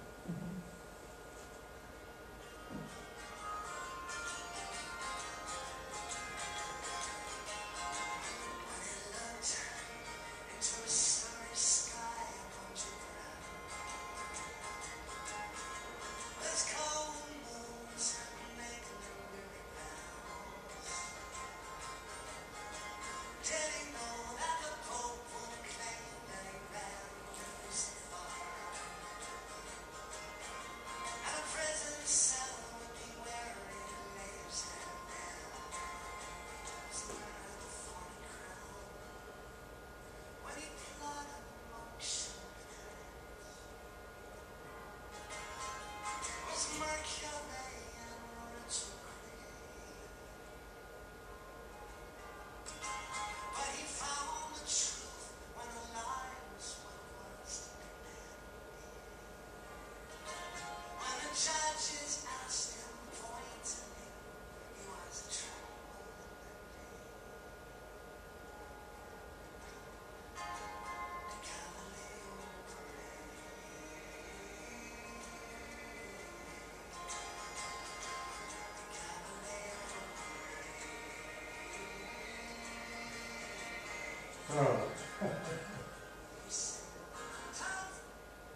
[SPEAKER 8] Oh.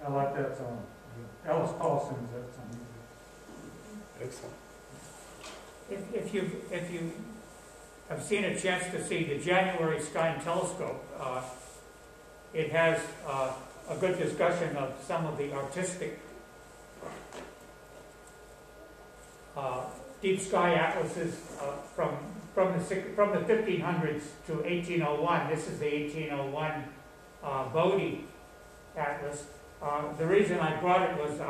[SPEAKER 8] I like that song. Ellis Paul sings that song.
[SPEAKER 1] Excellent.
[SPEAKER 3] If you have seen a chance to see the January Sky and Telescope, it has a good discussion of some of the artistic deep sky atlases from the 1500s to 1801. This is the 1801 Bodie atlas. The reason I brought it was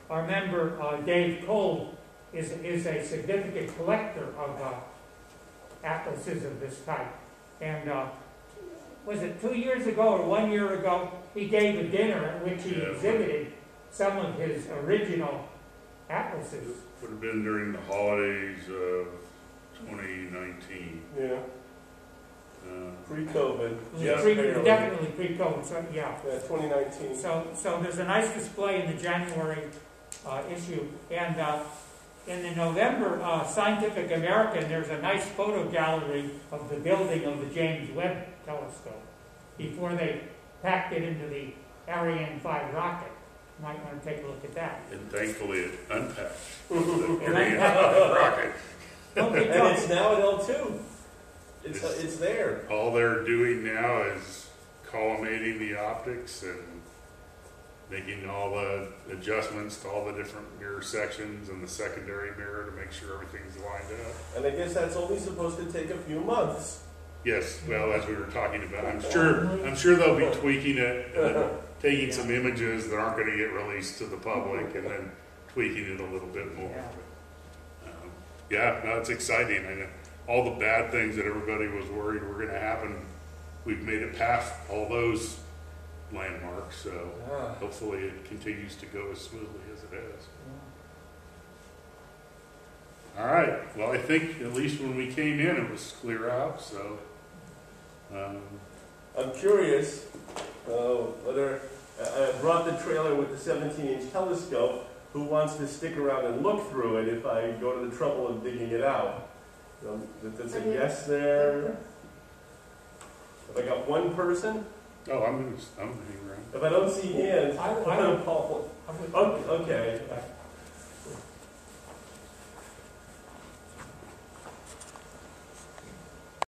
[SPEAKER 3] our member Dave Cole is a significant collector of atlases of this type. And was it 2 years ago or 1 year ago, he gave a dinner at which he exhibited some of his original atlases.
[SPEAKER 1] Would have been during the holidays of 2019.
[SPEAKER 2] Yeah. Pre-COVID.
[SPEAKER 3] Definitely pre-COVID, so yeah.
[SPEAKER 2] Yeah, 2019.
[SPEAKER 3] So there's a nice display in the January issue. And in the November Scientific American, there's a nice photo gallery of the building of the James Webb Telescope before they packed it into the Ariane 5 rocket. You might want to take a look at that.
[SPEAKER 1] And thankfully it unpacked. The Ariane 5 rocket.
[SPEAKER 2] And it's now at L2. It's there.
[SPEAKER 1] All they're doing now is collimating the optics and making all the adjustments to all the different mirror sections and the secondary mirror to make sure everything's lined up.
[SPEAKER 2] And I guess that's only supposed to take a few months.
[SPEAKER 1] Yes, well, as we were talking about, I'm sure they'll be tweaking it and then taking some images that aren't going to get released to the public and then tweaking it a little bit more. Yeah, no, it's exciting. I know all the bad things that everybody was worried were going to happen, we've made it past all those landmarks, so hopefully it continues to go as smoothly as it has. All right, well, I think at least when we came in it was clear out, so
[SPEAKER 2] I'm curious whether I brought the trailer with the 17-inch telescope. Who wants to stick around and look through it if I go to the trouble of digging it out? That's a yes there. Have I got one person?
[SPEAKER 1] oh, I'm hanging around.
[SPEAKER 2] If I don't see hands,
[SPEAKER 3] I
[SPEAKER 2] I'm going to call. Okay.